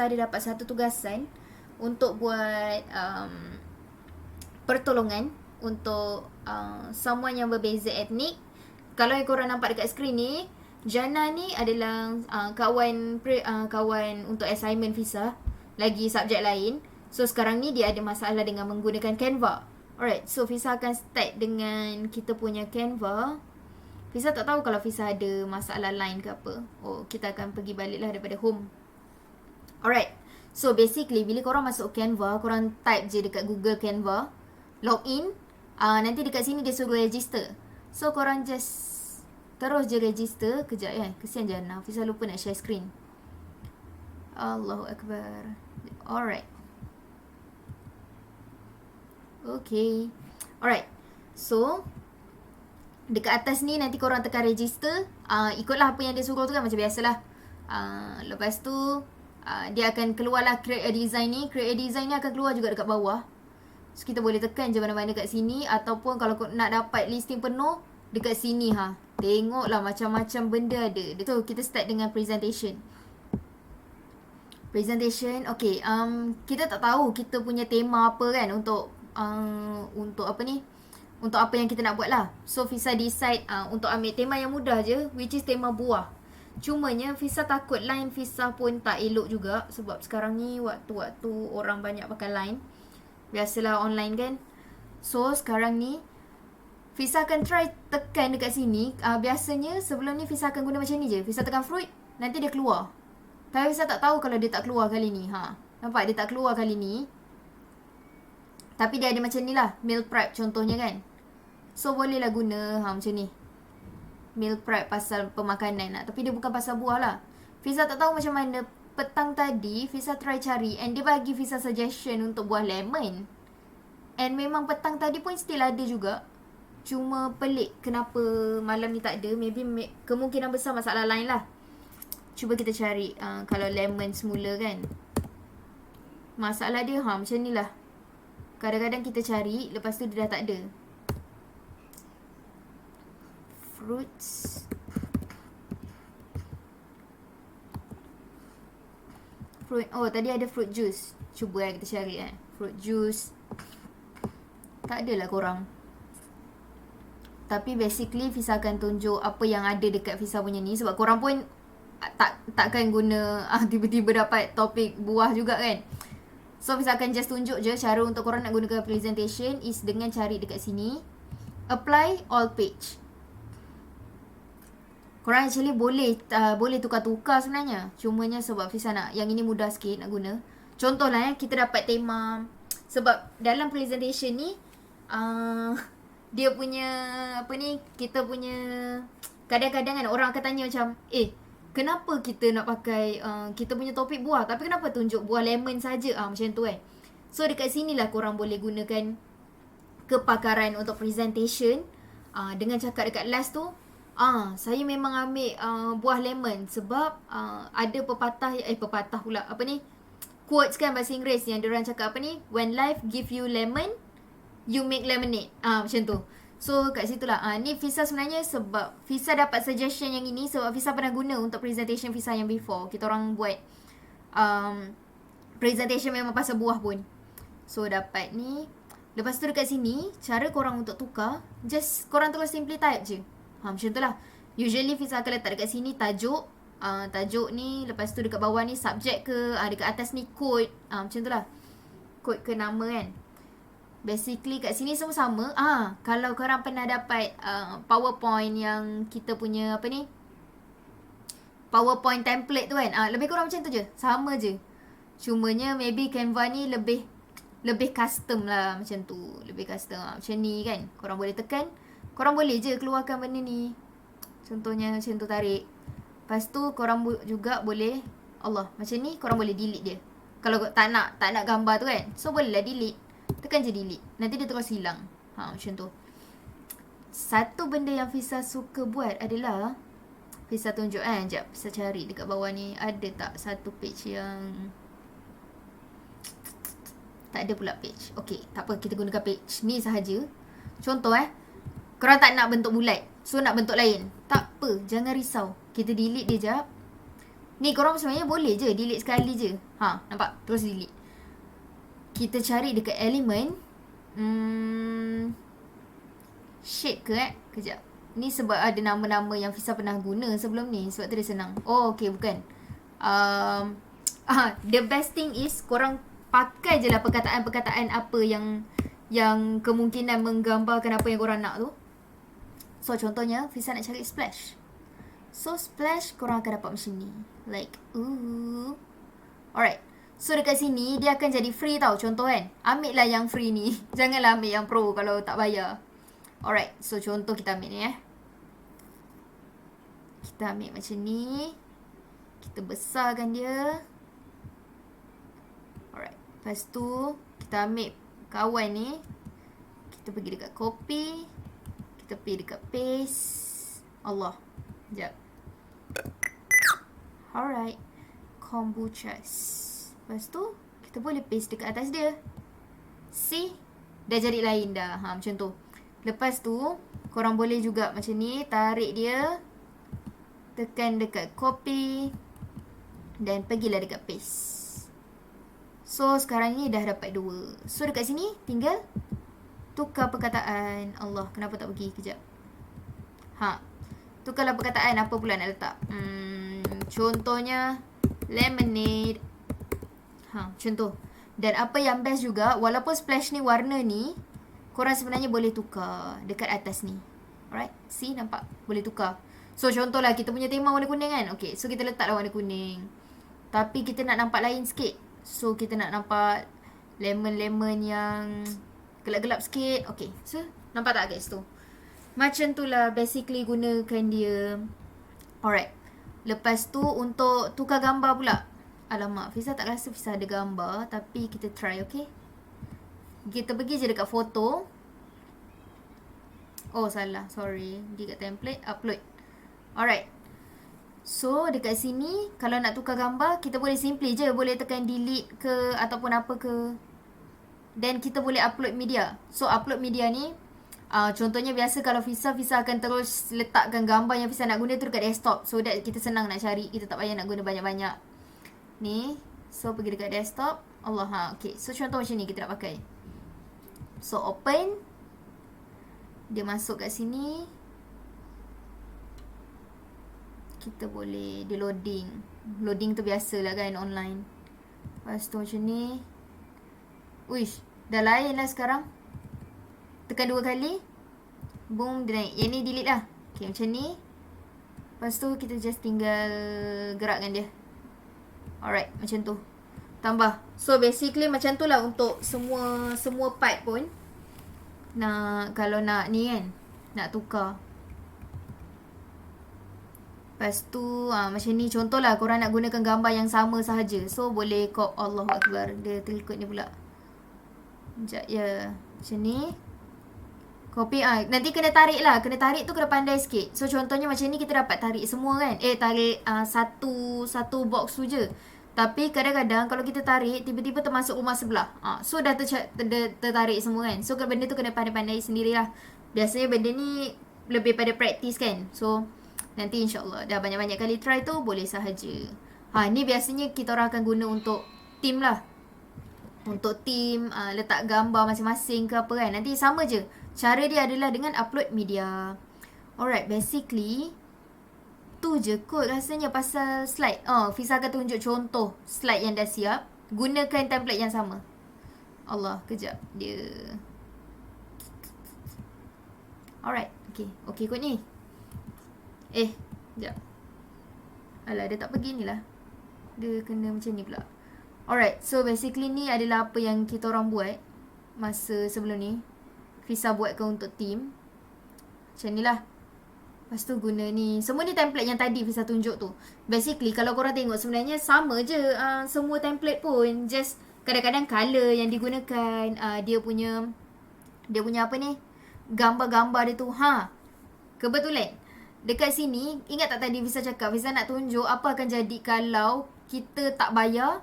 Fiza ada dapat satu tugasan untuk buat pertolongan untuk someone yang berbeza etnik. Kalau yang korang nampak dekat skrin ni, Jana ni adalah kawan untuk assignment Fiza, lagi subjek lain. So sekarang ni dia ada masalah dengan menggunakan Canva. Alright, so Fiza akan start dengan kita punya Canva. Fiza tak tahu kalau Fiza ada masalah lain ke apa. Oh, kita akan pergi balik lah daripada home. Alright, so basically bila korang masuk Canva, korang type je dekat Google Canva, login, nanti dekat sini dia suruh register. So korang just terus je register. Kejap kesian Jana, Fiza lupa nak share screen. Allahu Akbar. Alright. Okay. Alright. So dekat atas ni nanti korang tekan register. Ikutlah apa yang dia suruh tu kan, macam biasalah. Lepas tu dia akan keluarlah create a design ni. Create a design ni akan keluar juga dekat bawah. So kita boleh tekan je mana-mana kat sini. Ataupun kalau nak dapat listing penuh, dekat sini tengoklah macam-macam benda ada. So kita start dengan presentation. Presentation, okay. Kita tak tahu kita punya tema apa kan untuk apa ni, untuk apa yang kita nak buat lah. So Fiza decide untuk ambil tema yang mudah je, which is tema buah. Cumanya Fiza takut line Fiza pun tak elok juga, sebab sekarang ni waktu-waktu orang banyak pakai line. Biasalah online kan. So sekarang ni Fiza akan try tekan dekat sini. Biasanya sebelum ni Fiza akan guna macam ni je. Fiza tekan fruit, nanti dia keluar. Tapi Fiza tak tahu kalau dia tak keluar kali ni. Nampak dia tak keluar kali ni. Tapi dia ada macam ni lah, meal prep contohnya kan. So bolehlah guna macam ni, meal prep pasal pemakanan lah. Tapi dia bukan pasal buah lah. Fiza tak tahu macam mana. Petang tadi Fiza try cari, and dia bagi Fiza suggestion untuk buah lemon. And memang petang tadi pun still ada juga. Cuma pelik kenapa malam ni tak ada. Maybe kemungkinan besar masalah lain lah. Cuba kita cari kalau lemon semula kan. Masalah dia macam ni lah. Kadang-kadang kita cari, lepas tu dia dah tak ada. Fruits. Fruit. Oh, tadi ada fruit juice. Cuba kita cari fruit juice. Tak adalah korang. Tapi basically Fiza akan tunjuk apa yang ada dekat Fiza punya ni. Sebab korang pun takkan guna tiba-tiba dapat topik buah juga kan. So Fiza akan just tunjuk je cara untuk korang nak gunakan presentation is dengan cari dekat sini, apply all page. Korang actually boleh tukar-tukar sebenarnya. Cumanya sebab Fiza nak yang ini mudah sikit nak guna. Contohlah kita dapat tema. Sebab dalam presentation ni dia punya apa ni, kita punya kadang-kadang kan orang akan tanya macam kenapa kita nak pakai kita punya topik buah, tapi kenapa tunjuk buah lemon saja, macam tu kan. So dekat sini lah korang boleh gunakan kepakaran untuk presentation. Dengan cakap dekat last tu, saya memang ambil buah lemon sebab ada pepatah pula, apa ni, quotes kan bahasa Inggeris yang diorang cakap apa ni, when life give you lemon, you make lemonade. Macam tu. So kat situ lah. Ni Fiza sebenarnya sebab Fiza dapat suggestion yang ini sebab Fiza pernah guna untuk presentation Fiza yang before. Kita orang buat presentation memang pasal buah pun. So dapat ni. Lepas tu dekat sini, cara korang untuk tukar, just korang terus simply type je. Macam tu lah. Usually Fiza akan letak dekat sini tajuk. Tajuk ni, lepas tu dekat bawah ni subjek ke, dekat atas ni code. Macam tu lah. Code ke nama kan. Basically kat sini semua sama. Kalau korang pernah dapat PowerPoint yang kita punya apa ni, PowerPoint template tu kan, lebih kurang macam tu je. Sama je. Cumanya maybe Canva ni lebih custom lah macam tu. Lebih custom macam ni kan. Korang boleh tekan, korang boleh je keluarkan benda ni. Contohnya macam tu, tarik. Lepas tu korang juga boleh macam ni korang boleh delete dia. Kalau tak nak gambar tu kan, so bolehlah delete. Tekan je delete, nanti dia terus hilang. Macam tu. Satu benda yang Fiza suka buat adalah Fiza tunjuk sekejap, Fiza cari dekat bawah ni ada tak satu page yang tak ada pula page. Okay, tak apa, kita gunakan page ni sahaja. Contoh korang tak nak bentuk bulat, so nak bentuk lain, tak apa, jangan risau. Kita delete dia jap. Ni korang sebenarnya boleh je delete sekali je. Nampak? Terus delete. Kita cari dekat element. Shape ke Kejap. Ni sebab ada nama-nama yang Fiza pernah guna sebelum ni. Sebab tu dia senang. Oh, okay, bukan. The best thing is korang pakai je lah perkataan-perkataan apa yang kemungkinan menggambarkan apa yang korang nak tu. So, contohnya, Fiza nak cari splash. So, splash korang akan dapat macam ni. Like, ooh. Alright. So, dekat sini, dia akan jadi free tau. Contoh kan. Ambil lah yang free ni. Janganlah ambil yang pro kalau tak bayar. Alright. So, contoh kita ambil ni Kita ambil macam ni. Kita besarkan dia. Alright. Lepas tu, kita ambil kawan ni. Kita pergi dekat copy. Kita pergi dekat paste. Allah. Sekejap. Alright. Kombuchas. Lepas tu, kita boleh paste dekat atas dia. See? Dah jadi lain dah. Macam tu. Lepas tu, korang boleh juga macam ni. Tarik dia. Tekan dekat copy. Dan pergilah dekat paste. So, sekarang ni dah dapat 2. So, dekat sini, tinggal tukar perkataan. Allah, kenapa tak pergi? Kejap. Tukarlah perkataan apa pula nak letak. Contohnya lemonade. Macam tu. Dan apa yang best juga, walaupun splash ni warna ni, korang sebenarnya boleh tukar dekat atas ni. Alright? See, nampak? Boleh tukar. So, contohlah kita punya tema warna kuning kan. Okay, so kita letaklah warna kuning. Tapi kita nak nampak lain sikit. So, kita nak nampak lemon-lemon yang gelap-gelap sikit. Okay, so nampak tak guys tu? Macam tu lah basically gunakan dia. Alright. Lepas tu untuk tukar gambar pula. Alamak, Fiza tak rasa Fiza ada gambar. Tapi kita try, okay? Kita pergi je dekat foto. Oh, salah. Sorry. Pergi kat template. Upload. Alright. So, dekat sini, kalau nak tukar gambar, kita boleh simply je. Boleh tekan delete ke ataupun apa ke. Dan kita boleh upload media. So, upload media ni, contohnya biasa kalau Fiza akan terus letakkan gambar yang Fiza nak guna tu dekat desktop. So that kita senang nak cari. Kita tak payah nak guna banyak-banyak. Ni. So pergi dekat desktop. Allah. Okay. So contoh macam ni kita nak pakai. So open. Dia masuk kat sini. Kita boleh. Dia loading. Loading tu biasalah kan online. Lepas tu macam ni. Uish. Dah lain lah sekarang. Tekan 2 kali. Boom, dia naik. Yang ni delete lah. Okay, macam ni. Lepas tu, kita just tinggal gerakkan dia. Alright, macam tu. Tambah. So, basically macam tu lah untuk semua part pun. Kalau nak ni kan. Nak tukar. Lepas tu, macam ni. Contohlah, korang nak gunakan gambar yang sama sahaja. So, boleh kop Allahu Akbar. Dia terikut ni pula. Sekejap, ya. Macam ni. Copy. Nanti kena tarik lah. Kena tarik tu kena pandai sikit. So contohnya macam ni kita dapat tarik semua kan. Tarik satu box tu je. Tapi kadang-kadang kalau kita tarik tiba-tiba termasuk rumah sebelah. So dah tertarik semua kan. So benda tu kena pandai-pandai sendirilah. Biasanya benda ni lebih pada practice kan. So nanti insyaAllah dah banyak-banyak kali try tu boleh sahaja. Ni biasanya kita orang akan guna untuk team lah. Untuk team, letak gambar masing-masing ke apa kan. Nanti sama je. Cara dia adalah dengan upload media. Alright, basically tu je kot rasanya pasal slide. Fiza akan tunjuk contoh slide yang dah siap. Gunakan template yang sama. Allah, kejap. Dia alright, okay. Okay kot ni. Sekejap. Alah, dia tak pergi ni lah. Dia kena macam ni pula. Alright, so basically ni adalah apa yang kita orang buat masa sebelum ni. Fiza buatkan untuk team. Macam ni lah. Lepas tu guna ni. Semua ni template yang tadi Fiza tunjuk tu. Basically kalau korang tengok sebenarnya sama je semua template pun. Just kadang-kadang colour yang digunakan. Dia punya apa ni. Gambar-gambar dia tu. Kebetulan. Dekat sini. Ingat tak tadi Fiza cakap. Fiza nak tunjuk apa akan jadi kalau kita tak bayar.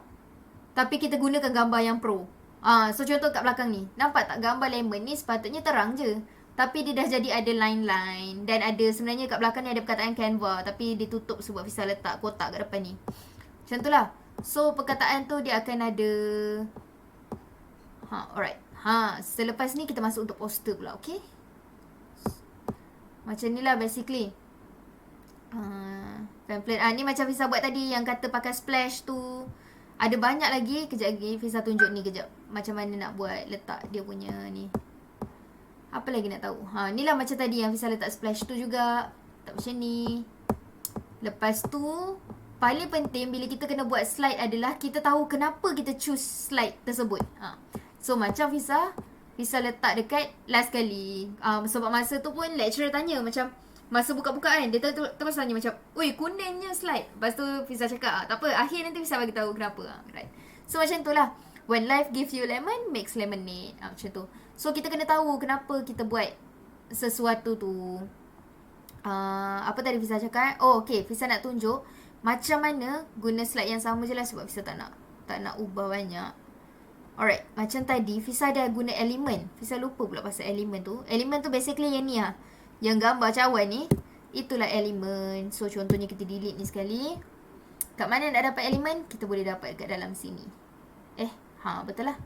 Tapi kita gunakan gambar yang pro. So contoh kat belakang ni. Nampak tak gambar lemon ni sepatutnya terang je. Tapi dia dah jadi ada line-line. Dan ada sebenarnya kat belakang ni ada perkataan Canva. Tapi dia tutup sebab Fiza letak kotak kat depan ni. Macam tu lah. So perkataan tu dia akan ada. Alright. Selepas ni kita masuk untuk poster pula, okay? Macam ni lah basically. Pamphlet. Ni macam Fiza buat tadi yang kata pakai splash tu. Ada banyak lagi. Kejap lagi Fiza tunjuk ni kejap. Macam mana nak buat letak dia punya ni. Apa lagi nak tahu? Ni lah macam tadi yang Fiza letak splash tu juga. Tak macam ni. Lepas tu, paling penting bila kita kena buat slide adalah kita tahu kenapa kita choose slide tersebut. So macam Fiza letak dekat last kali. Sebab masa tu pun lecturer tanya macam masa buka-buka kan, dia terus tanya macam, oi kuningnya slide. Lepas tu Fiza cakap, tak apa, akhir nanti Fiza bagi tahu kenapa. Right. So macam tu lah. When life gives you lemon, makes lemonade. Macam tu. So kita kena tahu kenapa kita buat sesuatu tu. Apa tadi Fiza cakap? Oh okay, Fiza nak tunjuk macam mana guna slide yang sama je lah, sebab Fiza tak nak ubah banyak. Alright, macam tadi Fiza dah guna elemen. Fiza lupa pula pasal elemen tu. Elemen tu basically yang ni lah, yang gambar cawan ni, itulah elemen. So contohnya kita delete ni sekali. Kat mana nak dapat elemen? Kita boleh dapat kat dalam sini. Betul lah.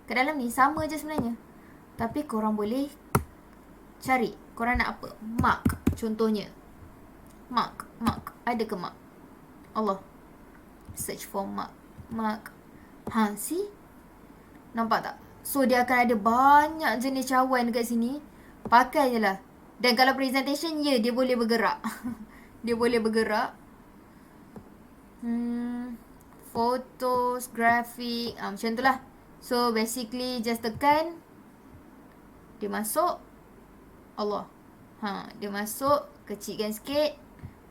Kat dalam ni sama je sebenarnya, tapi korang boleh cari. Korang nak apa? Mark contohnya. Mark. Ada ke mark? Allah. Search for mark. See? Nampak tak? So dia akan ada banyak jenis cawan dekat sini. Pakai je lah. Dan kalau presentation, dia boleh bergerak. Dia boleh bergerak. Photos, grafik, macam tu lah. So basically just tekan, dia masuk. Allah. Dia masuk, kecilkan sikit,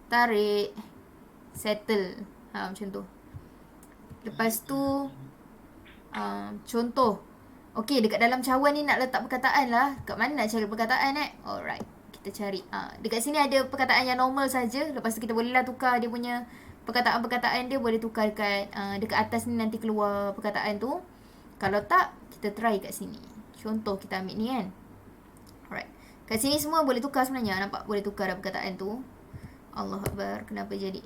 tarik, settle. Macam tu. Lepas tu contoh. Okay, dekat dalam cawan ni nak letak perkataan lah. Kat mana nak cari perkataan Alright, kita cari. Dekat sini ada perkataan yang normal saja. Lepas tu kita boleh lah tukar dia punya perkataan-perkataan dia. Boleh tukar dekat atas ni, nanti keluar perkataan tu. Kalau tak, kita try kat sini. Contoh kita ambil ni kan. Alright, kat sini semua boleh tukar sebenarnya. Nampak? Boleh tukar dah perkataan tu. Allahuakbar. Kenapa jadi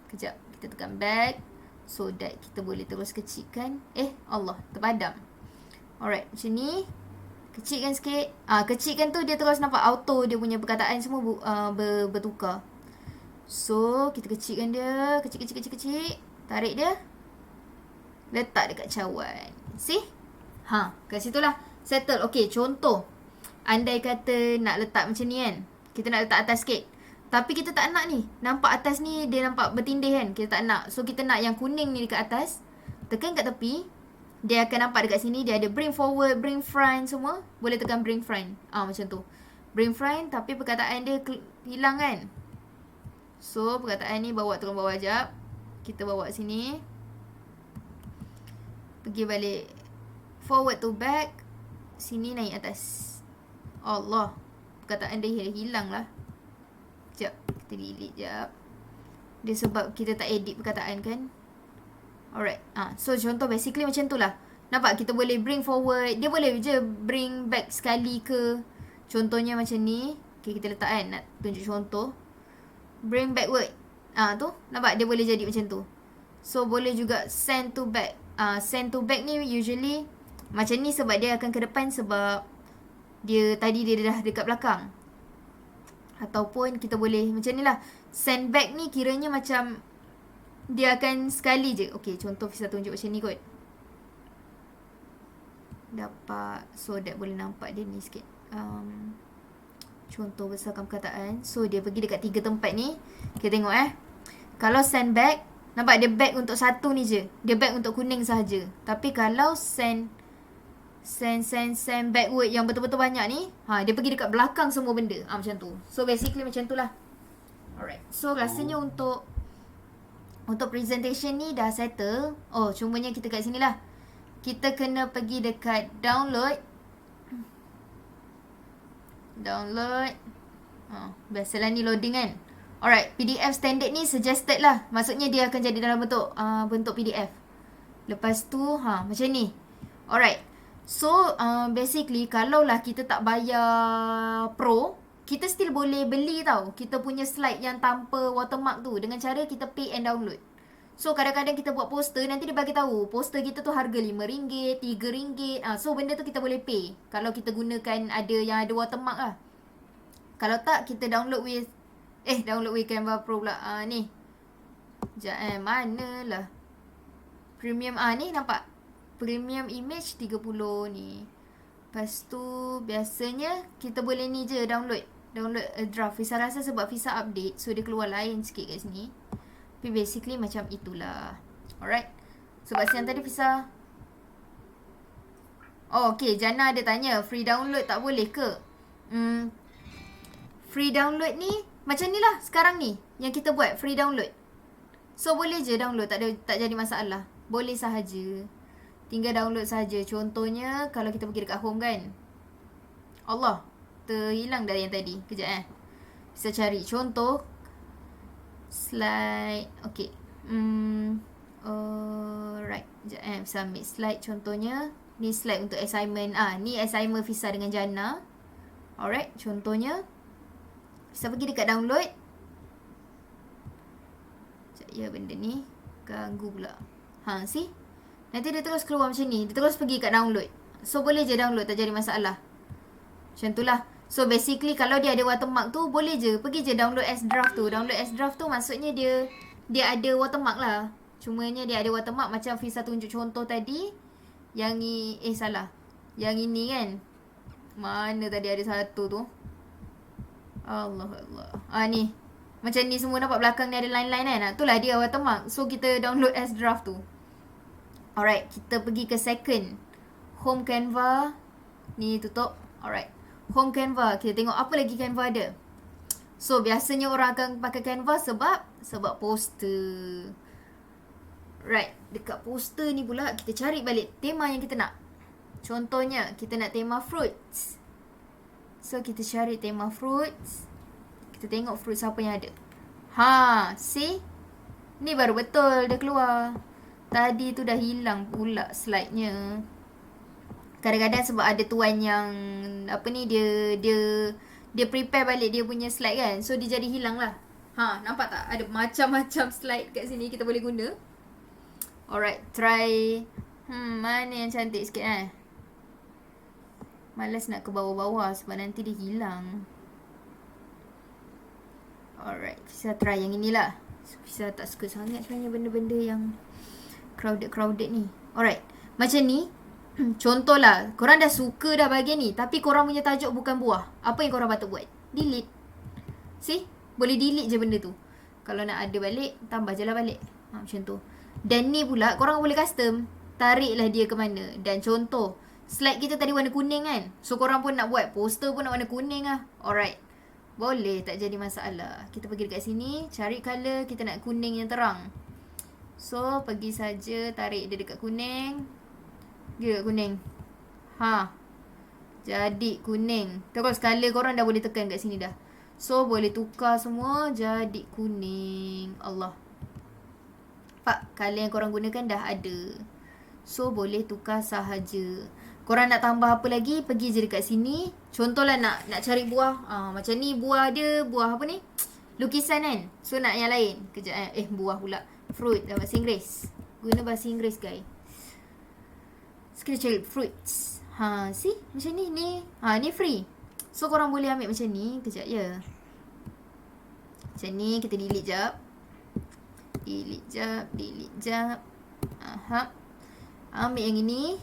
kejap, kita tekan back, so that kita boleh terus kecilkan. Allah, terpadam. Alright, macam ni. Kecilkan sikit. Kecilkan tu dia terus nampak auto dia punya perkataan semua bertukar. So kita kecilkan dia. Kecil. Tarik dia, letak dekat cawan. See? Kat situ lah settle. Okay, contoh, andai kata nak letak macam ni kan, kita nak letak atas sikit, tapi kita tak nak ni. Nampak atas ni dia nampak bertindih kan, kita tak nak. So kita nak yang kuning ni dekat atas. Tekan kat tepi, dia akan nampak dekat sini. Dia ada bring forward, bring front semua. Boleh tekan bring front. Macam tu. Bring front, tapi perkataan dia hilang kan. So perkataan ni bawa turun bawah jap. Kita bawa sini. Pergi balik. Forward to back. Sini naik atas. Allah. Perkataan dia hilang lah. Sekejap, kita delete jap. Dia sebab kita tak edit perkataan kan. Alright. So contoh basically macam tu lah. Nampak, kita boleh bring forward. Dia boleh je bring back sekali ke. Contohnya macam ni. Okay, kita letak kan, nak tunjuk contoh. Bring backward. Tu nampak, dia boleh jadi macam tu. So boleh juga send to back. Send to back ni usually macam ni sebab dia akan ke depan, sebab dia tadi dia dah dekat belakang. Ataupun kita boleh macam ni lah. Send back ni kiranya macam dia akan sekali je. Okay, contoh Fiza tunjuk macam ni kot. Dapat. So that boleh nampak dia ni sikit. Contoh besarkan perkataan. So dia pergi dekat 3 tempat ni. Kita tengok Kalau send back, nampak dia back untuk satu ni je. Dia back untuk kuning sahaja. Tapi kalau send backward yang betul-betul banyak ni, dia pergi dekat belakang semua benda. Macam tu. So basically macam tu lah. Alright. So rasanya untuk presentation ni dah settle. Cumanya kita kat sini lah. Kita kena pergi dekat download. Biasalah ni loading kan. Alright, PDF standard ni suggested lah. Maksudnya dia akan jadi dalam bentuk PDF. Lepas tu macam ni. Alright. So basically kalau lah kita tak bayar pro, kita still boleh beli tau kita punya slide yang tanpa watermark tu, dengan cara kita pay and download. So kadang-kadang kita buat poster, nanti dia bagi tahu poster kita tu harga RM5, RM3. So benda tu kita boleh pay kalau kita gunakan ada yang ada watermark lah. Kalau tak, kita download with Canva Pro pula. Ni. Sekejap manalah. Premium ni nampak. Premium image 30 ni. Lepas tu biasanya kita boleh ni je download a draft. Fisa rasa sebab Fisa update, so dia keluar lain sikit kat sini. Tapi basically macam itulah. Alright. Sebab siang tadi Fisa okay, Jana ada tanya free download tak boleh ke? Free download ni macam ni lah sekarang ni yang kita buat, free download. So boleh je download, tak jadi masalah. Boleh sahaja. Tinggal download saja. Contohnya kalau kita pergi dekat home kan. Allah, terhilang dah yang tadi. Kejap Bisa cari contoh slide. Okay. Alright. Sekejap Bisa ambil slide contohnya. Ni slide untuk assignment. Ni assignment Fisa dengan Jana. Alright. Contohnya Fisa pergi dekat download. Sekejap ya, benda ni ganggu pula. See? Nanti dia terus keluar macam ni. Dia terus pergi kat download. So boleh je download, tak jadi masalah. Macam tu lah. So basically kalau dia ada watermark tu, boleh je pergi je download as draft tu. Download as draft tu maksudnya dia ada watermark lah. Cumanya dia ada watermark macam Fisa tunjuk contoh tadi. Yang ni salah. Yang ini kan. Mana tadi ada satu tu. Allah. Ni. Macam ni semua nampak belakang ni ada line-line kan. Itulah dia watermark. So kita download as draft tu. Alright, kita pergi ke second. Home Canva. Ni tutup. Alright. Home Canva. Kita tengok apa lagi Canva ada. So, biasanya orang akan pakai Canva sebab poster. Right. Dekat poster ni pula, kita cari balik tema yang kita nak. Contohnya, kita nak tema fruits. So, kita cari tema fruits. Kita tengok fruits apa yang ada. See? Ni baru betul dia keluar. Tadi tu dah hilang pula slide-nya. Kadang-kadang sebab ada tuan yang dia prepare balik dia punya slide kan. So dia jadi hilang lah. Nampak tak? Ada macam-macam slide kat sini kita boleh guna. Alright, try mana yang cantik sikit Malas nak ke bawah-bawah sebab nanti dia hilang. Alright, Fisa try yang inilah. Fisa tak suka sangat sebenarnya benda-benda yang crowded ni. Alright. Macam ni. Contohlah. Korang dah suka dah bahagian ni. Tapi korang punya tajuk bukan buah. Apa yang korang patut buat? Delete. See? Boleh delete je benda tu. Kalau nak ada balik, tambah je lah balik. Macam tu. Dan ni pula, korang boleh custom. Tariklah dia ke mana. Dan contoh. Slide kita tadi warna kuning kan. So korang pun nak buat. Poster pun nak warna kuning lah. Alright. Boleh. Tak jadi masalah. Kita pergi dekat sini. Cari colour. Kita nak kuning yang terang. So, pergi saja tarik dia dekat kuning. Dia dekat kuning. Jadi kuning. Terus colour korang dah boleh tekan kat sini dah. So, boleh tukar semua jadi kuning. Allah. Pak, colour yang korang gunakan dah ada. So, boleh tukar sahaja. Korang nak tambah apa lagi, pergi je dekat sini. Contohlah nak cari buah. Macam ni buah dia, buah apa ni? Lukisan kan? So, nak yang lain. Kejap buah pula. Fruit dalam bahasa Inggeris. Guna bahasa Inggeris guys. Kita cari fruits. See? Macam ni. Ni free. So korang boleh ambil macam ni. Kejap ya. Macam ni. Kita delete jap. Delete jap. Ambil yang ini.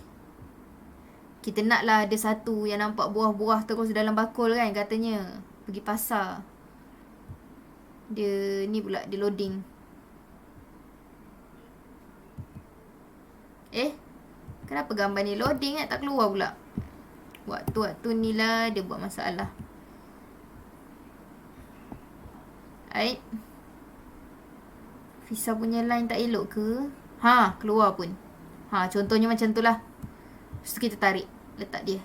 Kita naklah ada satu yang nampak buah-buah terus dalam bakul kan katanya. Pergi pasar. Dia ni pula. Dia loading. Kenapa gambar ni loading tak keluar pula? Waktu-waktu ni lah dia buat masalah. Fisa punya line tak elok ke? Keluar pun. Contohnya macam tu lah. Lepas tu kita tarik. Letak dia.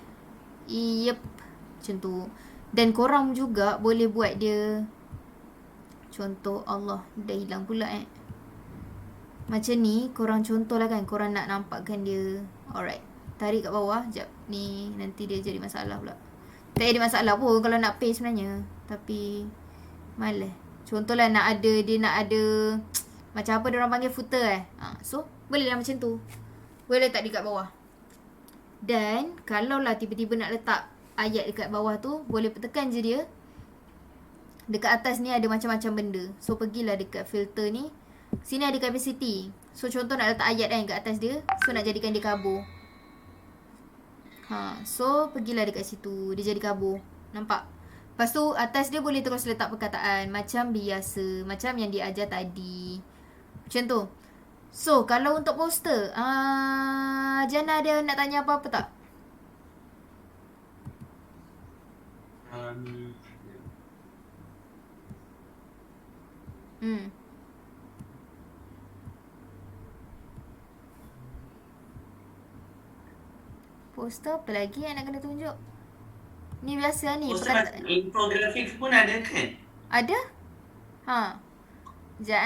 Yep. Macam tu. Dan korang juga boleh buat dia. Contoh Allah. Dah hilang pula Macam ni, korang contoh lah kan. Korang nak nampakkan dia. Alright. Tarik kat bawah. Sekejap. Ni, nanti dia jadi masalah pula. Tak ada masalah pun kalau nak paste sebenarnya. Tapi, malas. Contohlah dia nak ada Macam apa diorang panggil footer So boleh lah macam tu. Boleh letak dekat bawah. Dan kalau lah tiba-tiba nak letak ayat dekat bawah tu, boleh tekan je dia. Dekat atas ni ada macam-macam benda. So pergilah dekat filter ni. Sini ada capacity. So contoh nak letak ayat kan kat atas dia. So nak jadikan dia kabur. So pergilah dekat situ. Dia jadi kabur. Nampak? Lepas tu atas dia boleh terus letak perkataan macam biasa. Macam yang dia ajar tadi. Macam tu. So kalau untuk poster, Jana ada nak tanya apa-apa tak? Poster apa lagi yang nak kena tunjuk? Ni biasa ni. Poster macam infografik pun ada kan? Ada? Sekejap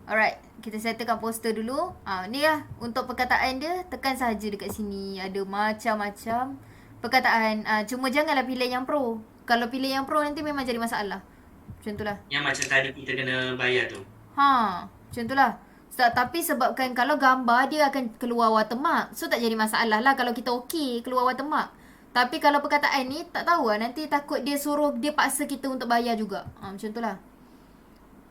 Alright, kita settlekan poster dulu. Ni lah untuk perkataan dia, tekan saja dekat sini. Ada macam-macam perkataan. Cuma janganlah pilih yang pro. Kalau pilih yang pro nanti memang jadi masalah. Macam tu lah. Yang macam tadi kita kena bayar tu. Macam tu lah. Tapi sebabkan kalau gambar dia akan keluar watermark. So tak jadi masalah lah kalau kita okey keluar watermark. Tapi kalau perkataan ni tak tahu lah. Nanti takut dia suruh, dia paksa kita untuk bayar juga. Macam tu lah.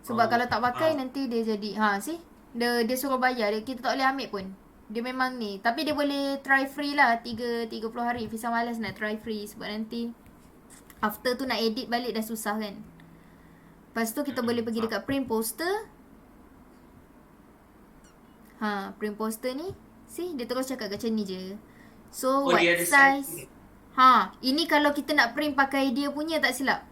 Sebab kalau tak pakai nanti dia jadi see dia suruh bayar, kita tak boleh ambil pun. Dia memang ni, tapi dia boleh try free lah 30 hari. Fisa malas nak try free sebab nanti after tu nak edit balik dah susah kan. Lepas tu kita boleh pergi dekat print poster. Print poster ni see dia terus cakap macam ni je. So what size ini kalau kita nak print pakai dia punya tak silap.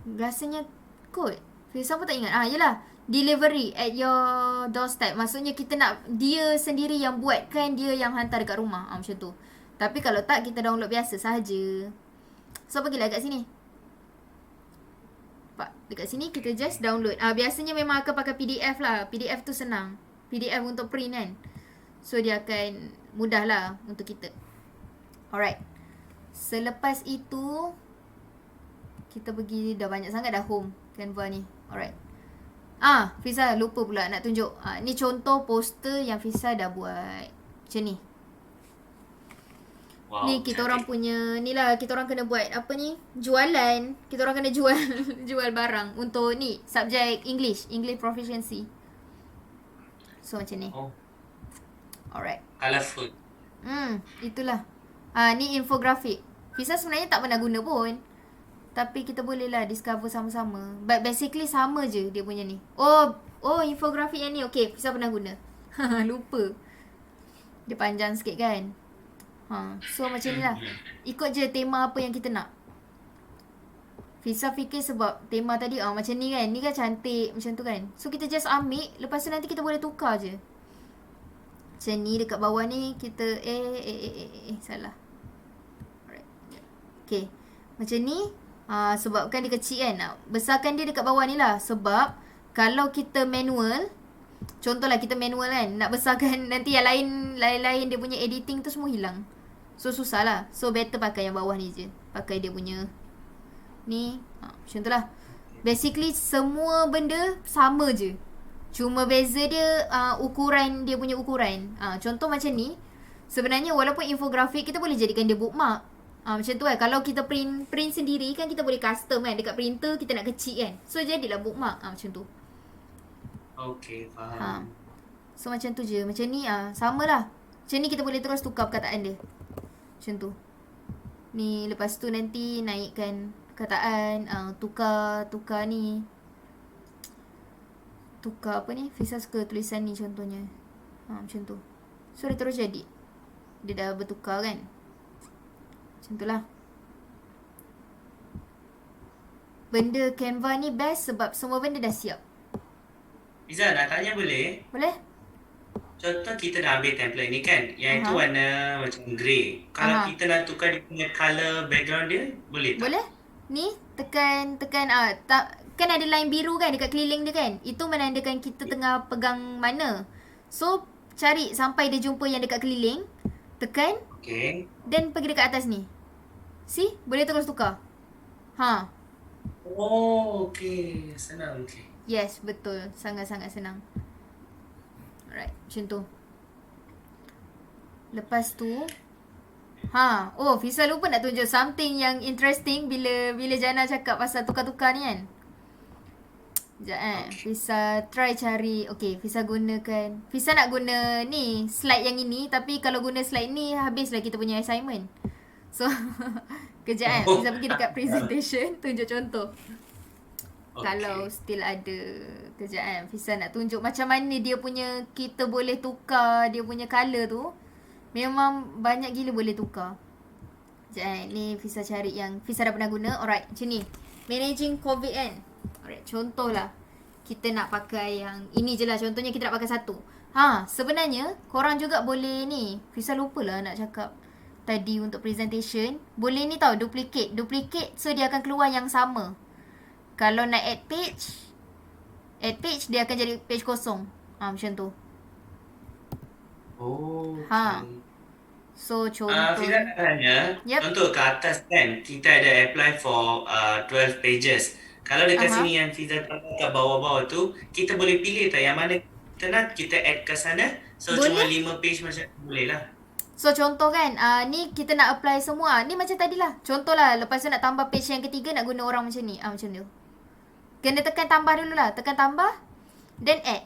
Rasanya kot siapa tak ingat? Yelah. Delivery at your doorstep. Maksudnya kita nak dia sendiri yang buatkan, dia yang hantar dekat rumah. Macam tu. Tapi kalau tak, kita download biasa sahaja. So, pergilah kat sini. Dekat sini kita just download. Biasanya memang akan pakai PDF lah. PDF tu senang. PDF untuk print kan. So, dia akan mudah lah untuk kita. Alright. Selepas itu, kita pergi dah banyak sangat dah home Canva ni. Alright. Fiza lupa pula nak tunjuk. Ni contoh poster yang Fiza dah buat. Macam ni. Wow, ni kita orang punya, ni lah kita orang kena buat apa ni? Jualan. Kita orang kena jual jual barang untuk ni subjek English proficiency. So macam ni. Alright. Colorful. Itulah. Ni infografik. Fiza sebenarnya tak pernah guna pun. Tapi kita boleh lah discover sama-sama. But basically sama je dia punya ni. Oh infografik yang ni. Okay, Fiza pernah guna. Lupa. Dia panjang sikit kan. So macam ni lah. Ikut je tema apa yang kita nak. Fiza fikir sebab tema tadi macam ni kan. Ni kan cantik macam tu kan. So kita just ambil. Lepas tu nanti kita boleh tukar je. Macam ni dekat bawah ni kita salah. Alright. Okay. Macam ni. Sebabkan dia kecil kan. Besarkan dia dekat bawah ni lah. Sebab kalau kita manual, contohlah kita manual kan, nak besarkan nanti yang lain dia punya editing tu semua hilang. So susah lah. So better pakai yang bawah ni je. Pakai dia punya ni. Macam tu lah. Basically semua benda sama je. Cuma beza dia ukuran, dia punya ukuran. Contoh macam ni. Sebenarnya walaupun infografik, kita boleh jadikan dia bookmark. Macam tu kan. Kalau kita print sendiri kan, kita boleh custom kan. Dekat printer kita nak kecil kan. So jadilah bookmark. Macam tu. Okay, faham. So macam tu je. Macam ni sama lah. Macam ni kita boleh terus tukar perkataan dia. Macam tu. Ni lepas tu nanti naikkan perkataan. Tukar ni. Tukar apa ni? Fiza suka tulisan ni contohnya. Macam tu. So dia terus jadi. Dia dah bertukar kan. Macam tu lah. Benda Canva ni best sebab semua benda dah siap. Fiza nak tanya boleh? Boleh? Contoh kita dah ambil template ni kan. Yang itu warna macam grey. Kalau kita nak tukar dia punya colour background dia, boleh tak? Boleh. Ni tekan kan ada line biru kan dekat keliling dia kan. Itu menandakan kita tengah pegang mana. So cari sampai dia jumpa yang dekat keliling. Tekan. Okay. Dan pergi dekat atas ni. See? Boleh terus tukar. Oh, okay. Senang, okay. Yes, betul. Sangat-sangat senang. macam tu. Lepas tu Fisa lupa nak tunjuk something yang interesting bila Jana cakap pasal tukar-tukar ni kan. Sekejap Fisa try cari. Okay, Fisa nak guna ni slide yang ini, tapi kalau guna slide ni habislah kita punya assignment. So kejap Fisa pergi dekat presentation tunjuk contoh. Okay. Kalau still ada. Kejap Fisa nak tunjuk macam mana dia punya, kita boleh tukar dia punya colour tu. Memang banyak gila boleh tukar. Sekejap ni Fisa cari yang Fisa dah pernah guna. Alright, macam ni. Managing COVID kan. Alright, contohlah kita nak pakai yang ini je lah. Contohnya kita nak pakai satu. Sebenarnya korang juga boleh ni. Fisa lupa lah nak cakap tadi untuk presentation. Boleh ni tau, duplicate. Duplicate, so dia akan keluar yang sama. Kalau nak add page dia akan jadi page kosong. Macam tu. Okay. So contoh Fiza nak tanya, contoh kat atas kan kita ada apply for 12 pages. Kalau dekat sini yang Fiza tambah kat bawah-bawah tu, kita boleh pilih tak yang mana kita nak kita add ke sana. So boleh? Cuma 5 page macam tu boleh lah. So contoh kan, ni kita nak apply semua. Ni macam tadi lah. Contoh lah, lepas tu nak tambah page yang ketiga, nak guna orang macam ni. Macam tu. Kena tekan tambah dulu lah. Tekan tambah, then add.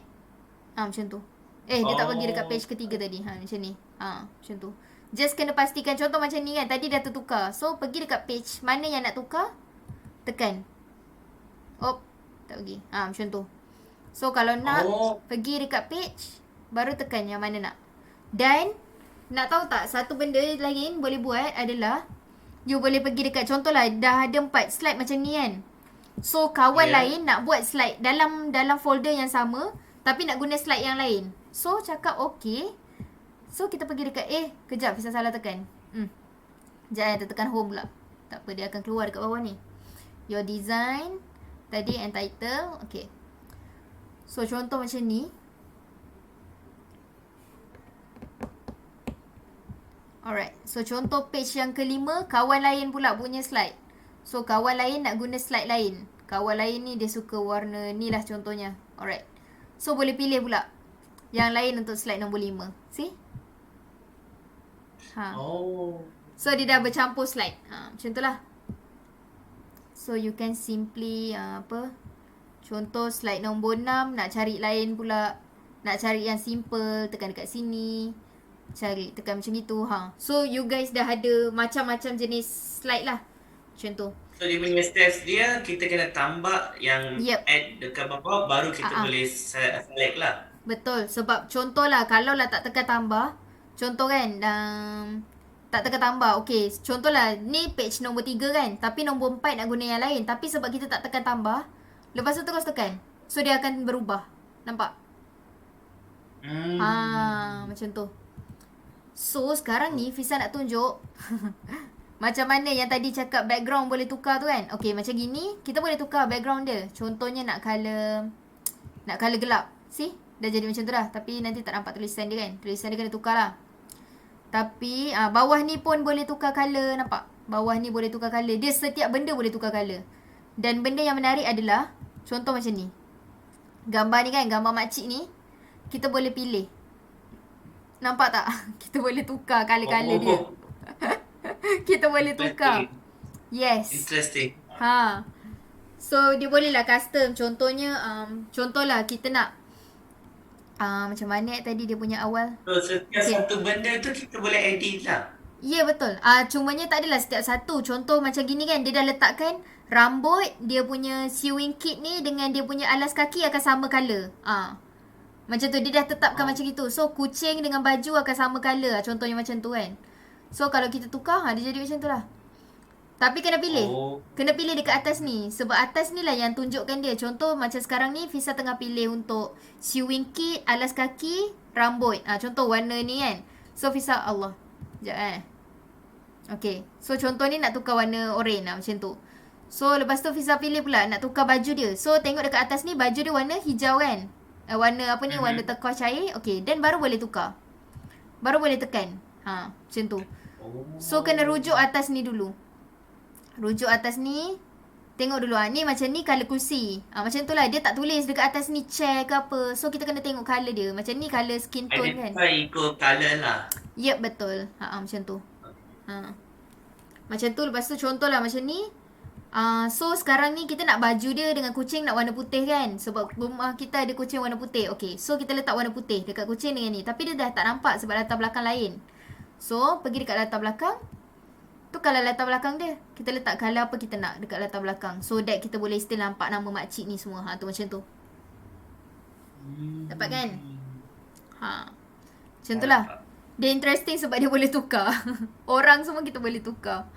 Macam tu. Dia tak pergi dekat page ketiga tadi. Macam ni. Macam tu. Just kena pastikan. Contoh macam ni kan, tadi dah tertukar. So pergi dekat page mana yang nak tukar, tekan. Tak pergi. Macam tu. So kalau nak pergi dekat page, baru tekan yang mana nak. Dan nak tahu tak, satu benda lain boleh buat adalah you boleh pergi dekat, contohlah dah ada 4 slide macam ni kan. So kawan lain nak buat slide dalam folder yang sama, tapi nak guna slide yang lain. So cakap okay. So kita pergi dekat kejap Fisa salah tekan. Sekejap tekan home pula. Tak apa, dia akan keluar dekat bawah ni. Your design tadi and title. Okay. So contoh macam ni. Alright. So contoh page yang kelima, kawan lain pula punya slide. So kawan lain nak guna slide lain. Kawan lain ni dia suka warna ni lah contohnya. Alright. So boleh pilih pula yang lain untuk slide nombor 5. See? So dia dah bercampur slide. Macam tu lah. So you can simply contoh slide nombor 6 nak cari lain pula. Nak cari yang simple, tekan dekat sini. Tekan macam itu. So you guys dah ada macam-macam jenis slide lah. Macam tu. So dia punya steps dia, kita kena tambah yang add dekat bawah, baru kita boleh select lah. Betul. Sebab contoh lah, kalau lah tak tekan tambah, contoh kan, tak tekan tambah. Okay, contoh lah ni page nombor 3 kan, tapi nombor 4 nak guna yang lain. Tapi sebab kita tak tekan tambah, lepas tu terus tekan, so dia akan berubah. Nampak? Macam tu. So sekarang ni Fisa nak tunjuk macam mana yang tadi cakap background boleh tukar tu kan. Okay, macam gini kita boleh tukar background dia. Contohnya nak color gelap. See? Dah jadi macam tu dah. Tapi nanti tak nampak tulisan dia kan. Tulisan dia kena tukar lah. Tapi bawah ni pun boleh tukar color. Nampak? Bawah ni boleh tukar color. Dia setiap benda boleh tukar color. Dan benda yang menarik adalah, contoh macam ni. Gambar ni kan, gambar makcik ni, kita boleh pilih. Nampak tak? Kita boleh tukar color-color dia. Kita boleh tukar. Yes. Interesting. So dia boleh lah custom. Contohnya contohlah kita nak macam mana tadi dia punya awal. So setiap satu benda tu kita boleh edit lah. Ya, betul. Cumanya tak adalah setiap satu. Contoh macam gini kan, dia dah letakkan rambut, dia punya sewing kit ni dengan dia punya alas kaki akan sama colour. Macam tu, dia dah tetapkan macam itu. So kucing dengan baju akan sama colour. Contohnya macam tu kan. So kalau kita tukar, dia jadi macam tu lah. Tapi kena pilih. Kena pilih dekat atas ni. Sebab atas ni lah yang tunjukkan dia. Contoh macam sekarang ni, Fisa tengah pilih untuk sewing kit, alas kaki, rambut. Contoh warna ni kan. So Fisa, Allah. Sekejap Okay. So contoh ni nak tukar warna oren lah, macam tu. So lepas tu Fisa pilih pula nak tukar baju dia. So tengok dekat atas ni, baju dia warna hijau kan. Warna apa ni, warna turquoise cair. Okay, then baru boleh tukar. Baru boleh tekan. Macam tu. So kena rujuk atas ni dulu. Rujuk atas ni. Tengok dulu ni macam ni colour kursi. Macam tu lah, dia tak tulis dekat atas ni chair ke apa. So kita kena tengok colour dia. Macam ni colour skin tone kan. Identify ikut colour lah. Yep, betul. Macam tu. Macam tu, lepas tu contoh lah macam ni. So sekarang ni kita nak baju dia dengan kucing nak warna putih kan. Sebab rumah kita ada kucing warna putih. Okay, so kita letak warna putih dekat kucing dengan ni. Tapi dia dah tak nampak sebab latar belakang lain. So pergi dekat latar belakang. Tu kalau latar belakang dia, kita letak colour apa kita nak dekat latar belakang. So that kita boleh still nampak nama makcik ni semua. Tu macam tu. Dapat kan? Macam tu lah. Dia interesting sebab dia boleh tukar. Orang semua kita boleh tukar.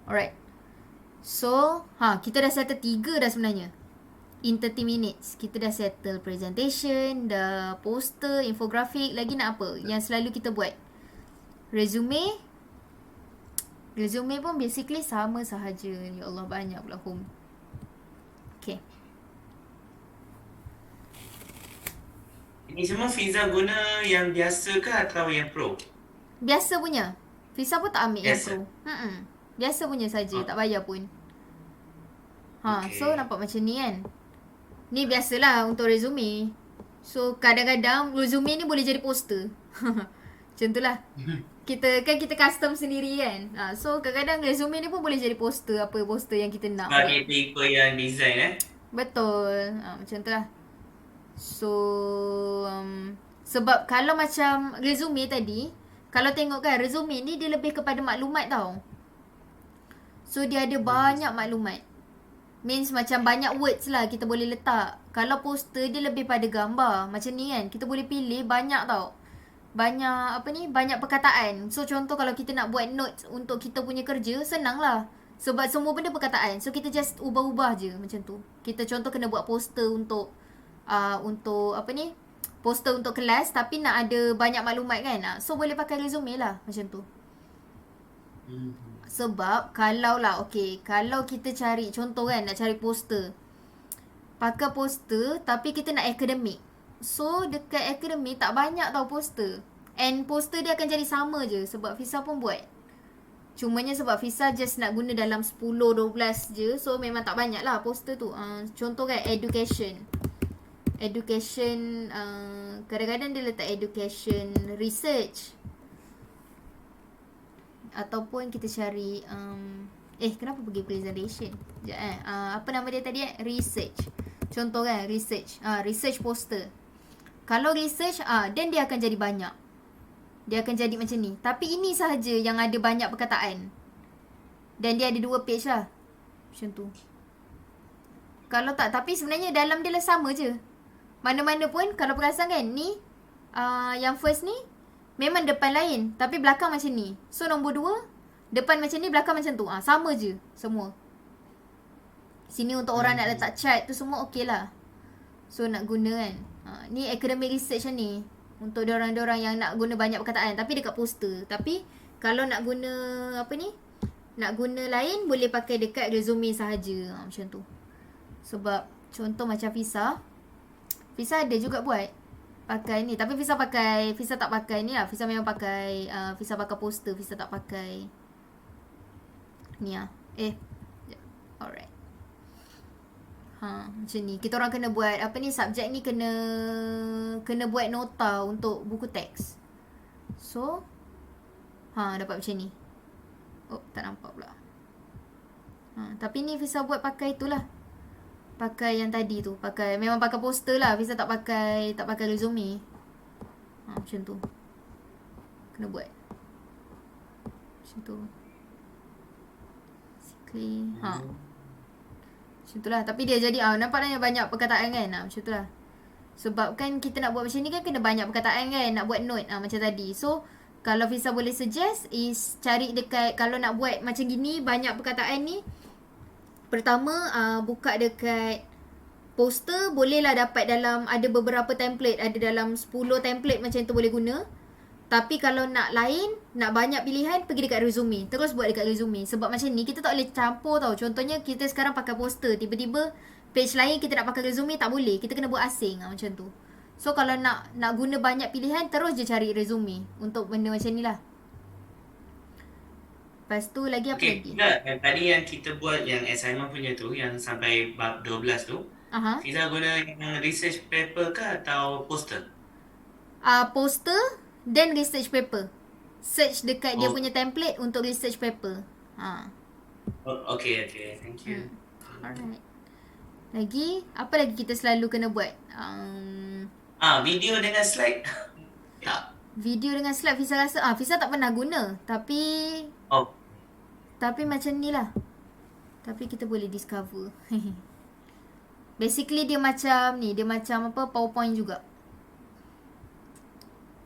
Alright. So, kita dah settle 3 dah sebenarnya. In 30 minutes. Kita dah settle presentation, dah poster, infografik. Lagi nak apa? Yang selalu kita buat. Resume. Resume pun basically sama sahaja. Ya Allah, banyak pula home. Okay. Ini semua Fiza guna yang biasa ke atau yang pro? Biasa punya. Fiza pun tak ambil biasa. yang pro. Biasa punya saja, tak bayar pun. Okay. So nampak macam ni kan. Ni biasalah untuk resume. So kadang-kadang resume ni boleh jadi poster. Macam tu lah. Kita custom sendiri kan. So kadang-kadang resume ni pun boleh jadi poster. Apa poster yang kita nak. Sebab kita ikut yang design Betul. Macam tu lah. So sebab kalau macam resume tadi, kalau tengok kan resume ni dia lebih kepada maklumat tau. So dia ada banyak maklumat. Means macam banyak words lah kita boleh letak. Kalau poster dia lebih pada gambar. Macam ni kan. Kita boleh pilih banyak tau. Banyak banyak perkataan. So contoh kalau kita nak buat notes untuk kita punya kerja, senang lah. Sebab semua benda perkataan. So kita just ubah-ubah je macam tu. Kita contoh kena buat poster untuk poster untuk kelas tapi nak ada banyak maklumat kan. So boleh pakai resume lah macam tu. Sebab kalau kita cari contoh kan, nak cari poster, pakai poster tapi kita nak akademik. So dekat akademik tak banyak tau poster. And poster dia akan jadi sama je sebab Fiza pun buat. Cumanya sebab Fiza just nak guna dalam 10-12 je. So memang tak banyak lah poster tu. Contoh kan education. Kadang-kadang dia letak education research. Ataupun kita cari kenapa pergi presentation? Sekejap apa nama dia tadi research. Contoh kan research. Research poster. Kalau research then dia akan jadi banyak. Dia akan jadi macam ni. Tapi ini sahaja yang ada banyak perkataan. Dan dia ada 2 page lah. Macam tu. Kalau tak, tapi sebenarnya dalam dia lah sama je. Mana-mana pun kalau perasan kan ni yang first ni memang depan lain tapi belakang macam ni. So nombor 2 depan macam ni, belakang macam tu. Sama je semua. Sini untuk orang nak letak chart tu semua okey lah. So nak guna kan. Ni academic research ni untuk diorang-diorang yang nak guna banyak perkataan tapi dekat poster. Tapi kalau nak guna nak guna lain boleh pakai dekat resume sahaja. Macam tu. Sebab contoh macam Fiza ada juga buat pakai ni. Tapi Fiza tak pakai ni lah. Fiza memang pakai Fiza pakai poster. Fiza tak pakai ni lah. Alright. Macam ni. Kita orang kena buat subjek ni kena buat nota untuk buku teks. So dapat macam ni. Tak nampak pula. Tapi ni Fiza buat pakai itulah. Pakai yang tadi tu. Memang pakai poster lah. Fiza tak pakai resume. Macam tu. Kena buat. Macam tu. Basically. Macam tu lah. Tapi dia jadi nampak dah banyak perkataan kan. Macam tu lah. Sebab kan kita nak buat macam ni kan kena banyak perkataan kan. Nak buat note macam tadi. So kalau Fiza boleh suggest is cari dekat, kalau nak buat macam gini banyak perkataan ni, pertama buka dekat poster, bolehlah dapat dalam, ada beberapa template, ada dalam 10 template macam tu boleh guna. Tapi kalau nak lain, nak banyak pilihan, pergi dekat resume. Terus buat dekat resume. Sebab macam ni kita tak boleh campur tau. Contohnya kita sekarang pakai poster, tiba-tiba page lain kita nak pakai resume, tak boleh. Kita kena buat asing macam tu. So kalau nak guna banyak pilihan, terus je cari resume untuk benda macam ni lah. Lepas tu lagi apa Okey, lagi? Fiza, tadi yang kita buat yang assignment punya tu, yang sampai bab 12 tu, Aha. Fiza guna yang research paper ke atau poster? Poster then research paper. Search dekat dia Oh, punya template untuk research paper. Ha. okey, thank you. Alright. Lagi apa lagi kita selalu kena buat? Video dengan slide. Tak. Video dengan slide Fiza rasa Fiza tak pernah guna, Oh, tapi macam ni lah. Tapi kita boleh discover. Basically dia macam ni, dia macam apa, PowerPoint juga.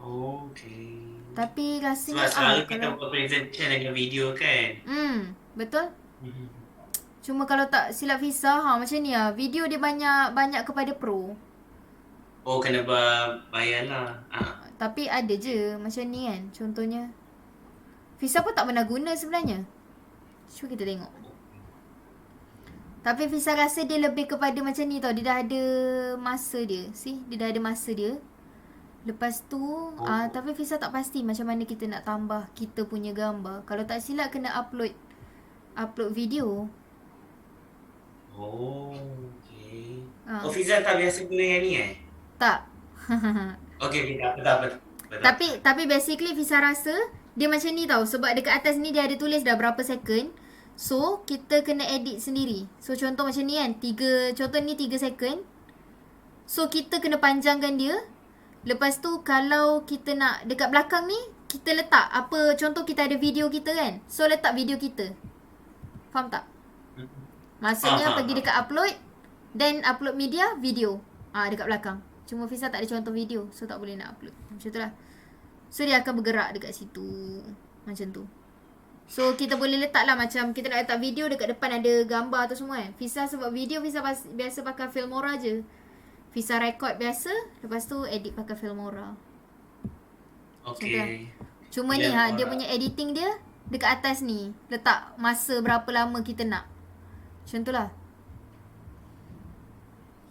okey. Tapi Sebab rasanya selalu kita kalau buat presentation dengan video kan. betul. Mhm. Cuma kalau tak silap Fiza macam ni lah. Video dia banyak kepada pro. Oh, kena bayar lah. Tapi ada je macam ni kan. Contohnya Fiza pun tak pernah guna sebenarnya. Cuba kita tengok. Tapi Fiza rasa dia lebih kepada macam ni tau. Dia dah ada masa dia. See? Dia dah ada masa dia. Lepas tu tapi Fiza tak pasti macam mana kita nak tambah kita punya gambar. Kalau tak silap kena upload video. Okey. Ah. Fiza tak biasa guna yang ni Tak. Okey, tak apa. Tapi basically Fiza rasa dia macam ni tau. Sebab dekat atas ni dia ada tulis dah berapa second. So kita kena edit sendiri. So contoh macam ni kan, contoh ni 3 second. So kita kena panjangkan dia. Lepas tu kalau kita nak dekat belakang ni, kita letak apa, contoh kita ada video kita kan. So letak video kita. Faham tak? Maksudnya pergi dekat upload, then upload media, video. Dekat belakang. Cuma Fiza tak ada contoh video, so tak boleh nak upload. Macam tu lah. So dia akan bergerak dekat situ. Macam tu. So kita boleh letak lah macam kita nak letak video dekat depan ada gambar tu semua kan. Fiza sebab video Fiza biasa pakai Filmora je. Fiza record biasa, lepas tu edit pakai Filmora. Okey. Cuma ni dia punya editing dia dekat atas ni. Letak masa berapa lama kita nak. Macam tu lah.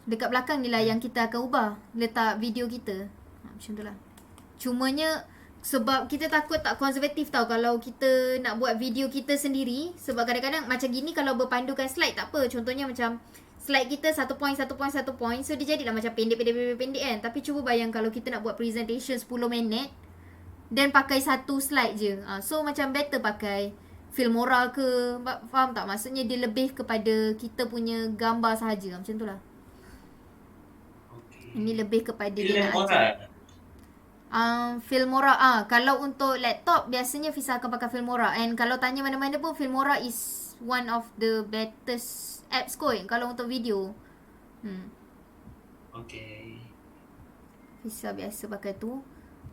Dekat belakang ni lah yang kita akan ubah. Letak video kita. Macam tu lah. Cumanya sebab kita takut tak konservatif tau kalau kita nak buat video kita sendiri. Sebab kadang-kadang macam gini kalau berpandukan slide tak apa. Contohnya macam slide kita 1 point. So dia jadilah macam pendek kan. Tapi cuba bayang kalau kita nak buat presentation 10 minit. Dan pakai satu slide je. So macam better pakai Filmora ke. Faham tak? Maksudnya dia lebih kepada kita punya gambar sahaja. Macam tu lah. Ini lebih kepada dia nak ajar. Filmora kalau untuk laptop biasanya Fiza akan pakai Filmora. And kalau tanya mana-mana pun Filmora is one of the bestest apps kot kalau untuk video. Okey. Fiza biasa pakai tu.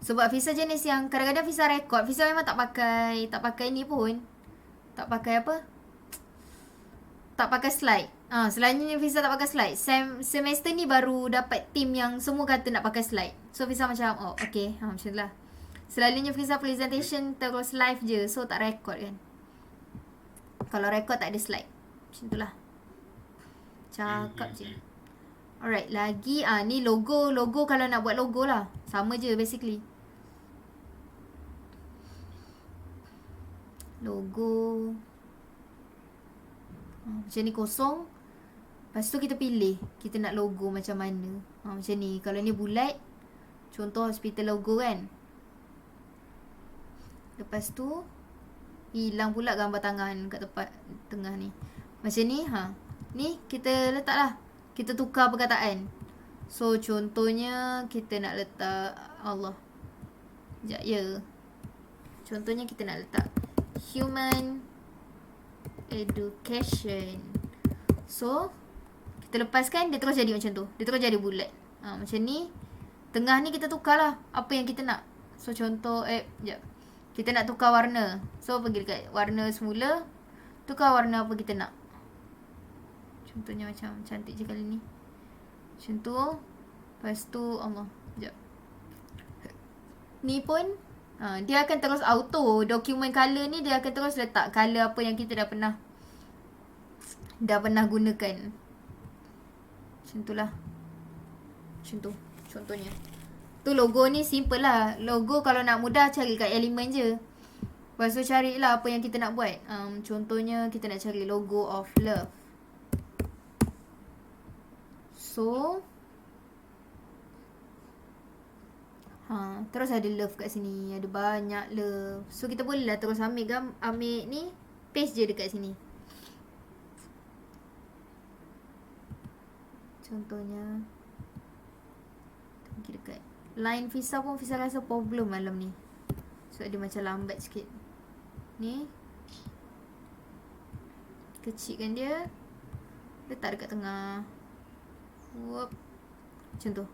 Sebab Fiza jenis yang kadang-kadang Fiza record, Fiza memang tak pakai ni pun. Tak pakai apa? Tak pakai slide. Selalunya Fiza tak pakai slide. Semester ni baru dapat team yang semua kata nak pakai slide. So Fiza macam okay, macam tu lah. Selalunya Fiza presentation terus live je. So tak record kan. Kalau record tak ada slide. Macam tu lah. Cakap je. Alright, lagi ni logo kalau nak buat logo lah. Sama je basically. Logo macam ni kosong. Lepas tu kita pilih kita nak logo macam mana. Macam ni. Kalau ni bulat, contoh hospital logo kan. Lepas tu hilang pula gambar tangan kat tempat tengah ni. Macam ni ni kita letak lah. Kita tukar perkataan. So contohnya kita nak letak Allah. Sekejap ya. Contohnya kita nak letak human education. So kita lepaskan, dia terus jadi macam tu. Dia terus jadi bulat. Macam ni. Tengah ni kita tukar lah apa yang kita nak. So contoh sekejap. Kita nak tukar warna. So pergi dekat warna semula. Tukar warna apa kita nak. Contohnya macam cantik je kali ni. Macam tu. Lepas tu Allah. Sekejap. Ni pun dia akan terus auto. Dokumen color ni dia akan terus letak color apa yang kita dah pernah gunakan. Macam tu lah. Macam tu contohnya. Tu logo ni simple lah. Logo kalau nak mudah cari kat elemen je. Lepas tu carilah apa yang kita nak buat. Contohnya kita nak cari logo of love. So terus ada love kat sini. Ada banyak love. So kita boleh lah terus ambil ni, paste je dekat sini. Contohnya pergi dekat line Fisa pun, Fisa rasa problem malam ni. So dia macam lambat sikit. Ni kecilkan dia, letak dekat tengah. Whoop. Macam tu.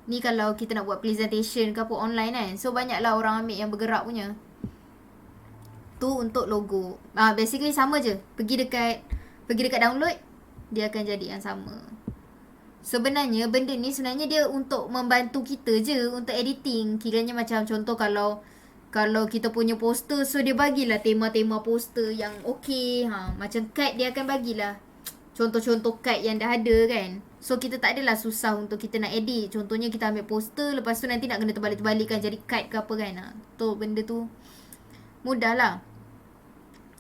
Ni kalau kita nak buat presentation ke apa online kan. So banyaklah orang ambil yang bergerak punya. Tu untuk logo. Basically sama je. Pergi dekat download, dia akan jadi yang sama. Sebenarnya benda ni sebenarnya dia untuk membantu kita je untuk editing. Kiranya macam contoh kalau kita punya poster, so dia bagilah tema-tema poster yang okey. Macam card dia akan bagilah contoh-contoh card yang dah ada kan. So kita tak adalah susah untuk kita nak edit. Contohnya kita ambil poster, lepas tu nanti nak kena terbalik-terbalikkan jadi card ke apa kan. Tu benda tu mudah lah.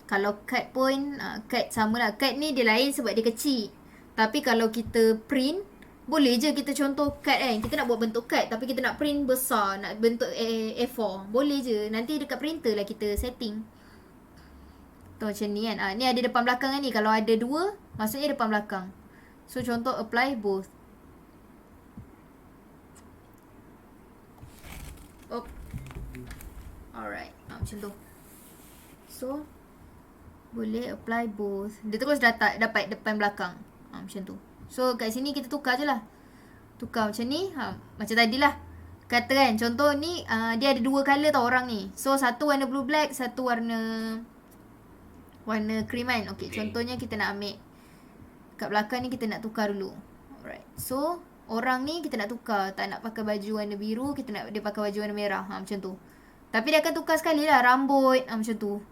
Kalau card pun card sama lah. Card ni dia lain sebab dia kecil. Tapi kalau kita print, boleh je kita contoh card kan. Kita nak buat bentuk card tapi kita nak print besar, nak bentuk A4. Boleh je. Nanti dekat printer lah kita setting. Tu macam ni kan. Ni ada depan belakang kan ni. Kalau ada dua, maksudnya depan belakang. So contoh apply both. Alright. Macam tu. So boleh apply both. Dia terus dapat depan belakang. Macam tu. So kat sini kita tukar je lah. Tukar macam ni. Macam tadilah. Kata kan contoh ni dia ada dua colour tau orang ni. So satu warna blue black, satu warna cream kan. Okay, contohnya kita nak ambil kat belakang ni, kita nak tukar dulu. Alright. So orang ni kita nak tukar. Tak nak pakai baju warna biru, kita nak dia pakai baju warna merah. Macam tu. Tapi dia akan tukar sekali lah rambut. Macam tu.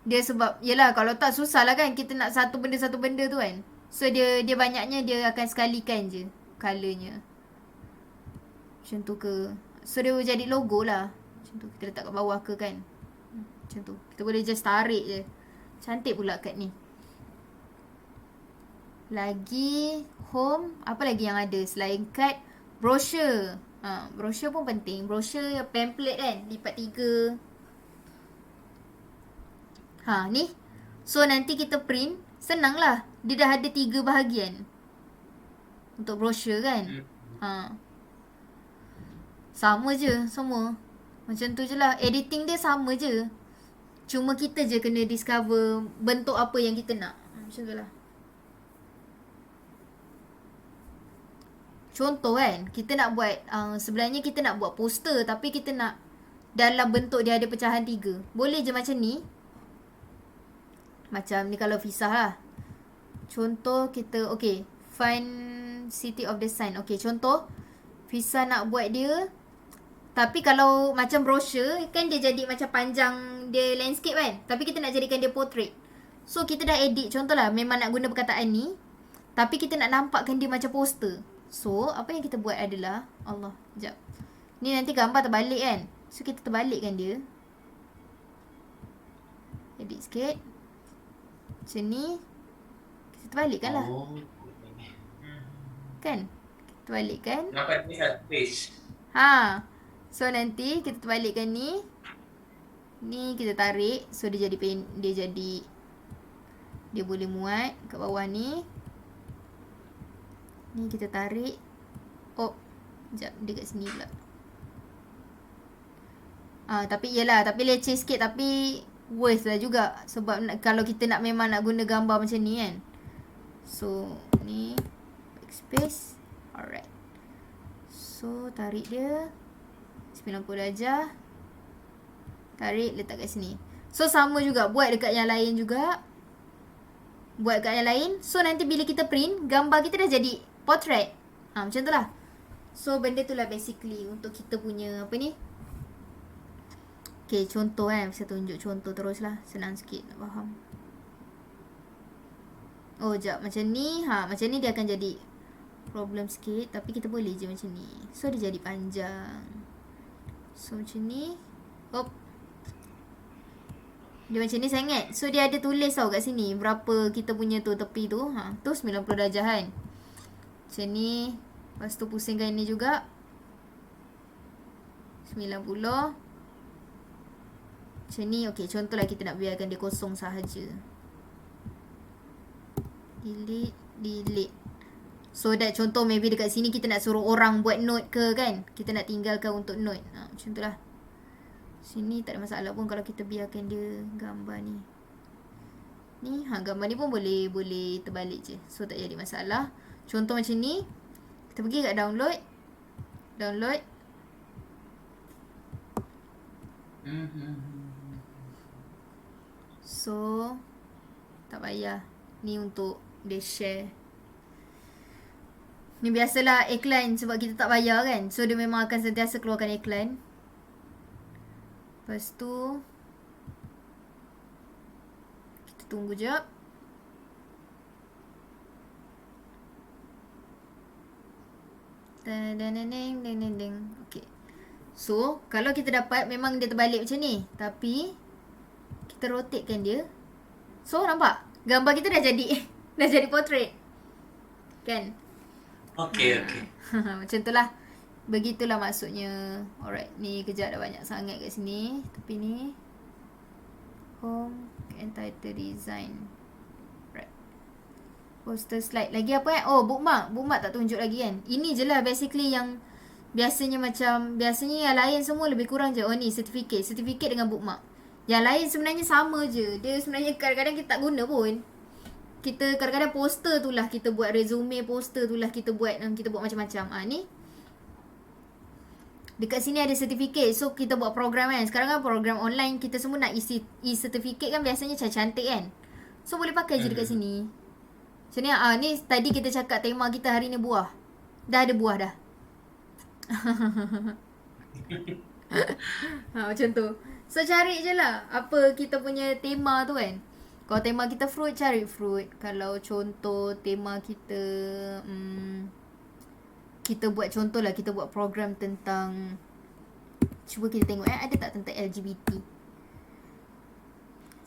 Dia sebab yelah kalau tak susah lah kan kita nak satu benda tu kan. So dia banyaknya dia akan sekalikan je colournya. Macam tu ke. So dia jadi logo lah. Macam tu kita letak kat bawah ke kan. Macam tu. Kita boleh just tarik je. Cantik pula kat ni. Lagi home. Apa lagi yang ada selain card? Brochure. Brochure pun penting. Brochure pamphlet kan. Lipat 3. Ni. So nanti kita print. Senang lah. Dia dah ada 3 bahagian. Untuk brochure kan. Sama je semua. Macam tu je lah. Editing dia sama je. Cuma kita je kena discover bentuk apa yang kita nak. Macam tu lah. Contoh kan. Kita nak buat. Sebenarnya kita nak buat poster. Tapi kita nak. Dalam bentuk dia ada pecahan 3. Boleh je macam ni. Macam ni kalau Fisah lah. Contoh kita. Okay. Find City of the Sun. Okay, contoh. Fisah nak buat dia. Tapi kalau macam brochure. Kan dia jadi macam panjang. Dia landscape kan. Tapi kita nak jadikan dia portrait. So kita dah edit. Contoh lah. Memang nak guna perkataan ni. Tapi kita nak nampakkan dia macam poster. So apa yang kita buat adalah. Allah. Sekejap. Ni nanti gambar terbalik kan. So kita terbalikkan dia. Edit sikit. Macam ni. Kita terbalikkan lah. Kan? Kita terbalikkan. Nampak ni satu page. So nanti kita terbalikkan ni. Ni kita tarik. So dia jadi dia boleh muat kat bawah ni. Ni kita tarik. Sekejap. Dia kat sini pula. Tapi yelah. Tapi leceh sikit. Tapi worth lah juga. Sebab kalau kita memang nak guna gambar macam ni kan. So ni. Backspace. Alright. So tarik dia 90 darjah. Tarik letak kat sini. So sama juga. Buat dekat yang lain juga. Buat dekat yang lain. So nanti bila kita print. Gambar kita dah jadi portrait. Macam tu lah. So benda tu lah basically. Untuk kita punya apa ni. Okay, contoh kan. Saya tunjuk contoh terus lah. Senang sikit nak faham. Sekejap. Macam ni. Macam ni dia akan jadi problem sikit. Tapi kita boleh je macam ni. So dia jadi panjang. So macam ni. Dia macam ni sangat. So dia ada tulis tau kat sini berapa kita punya tu tepi tu. Tu 90 darjah kan. Macam ni. Lepas tu pusingkan ni juga. 90. Macam ni. Okay, contohlah kita nak biarkan dia kosong sahaja. Delete. So that contoh maybe dekat sini kita nak suruh orang buat note ke kan. Kita nak tinggalkan untuk note. Macam tu lah. Sini tak ada masalah pun kalau kita biarkan dia gambar ni. Ni gambar ni pun boleh terbalik je. So tak jadi masalah. Contoh macam ni. Kita pergi kat download. So tak payah. Ni untuk dia share. Ni biasalah iklan sebab kita tak bayar kan. So dia memang akan sentiasa keluarkan iklan. Lepas tu kita tunggu jap. Okay. So kalau kita dapat memang dia terbalik macam ni. Tapi kita rotatekan dia. So nampak? Gambar kita dah jadi dah jadi portrait. Kan? Okay. Macam tu lah. Begitulah maksudnya. Alright. Ni kejap dah banyak sangat kat sini. Tapi ni home and title design. Right. Poster slide. Lagi apa Oh, bookmark. Bookmark tak tunjuk lagi kan. Ini je lah basically yang biasanya yang lain semua lebih kurang je. Oh ni certificate. Certificate dengan bookmark. Yang lain sebenarnya sama je. Dia sebenarnya kadang-kadang kita tak guna pun. Kita kadang-kadang poster tu lah kita buat, resume poster tu lah kita buat macam-macam. Ni dekat sini ada certificate. So kita buat program kan. Sekarang kan program online kita semua nak isi certificate kan biasanya cantik kan. So boleh pakai je dekat sini. Macam ni ni tadi kita cakap tema kita hari ni buah. Dah ada buah dah. Macam tu. So cari je lah apa kita punya tema tu kan. Kalau tema kita fruit, cari fruit. Kalau contoh tema kita kita buat contoh lah, kita buat program tentang, cuba kita tengok ada tak tentang LGBT.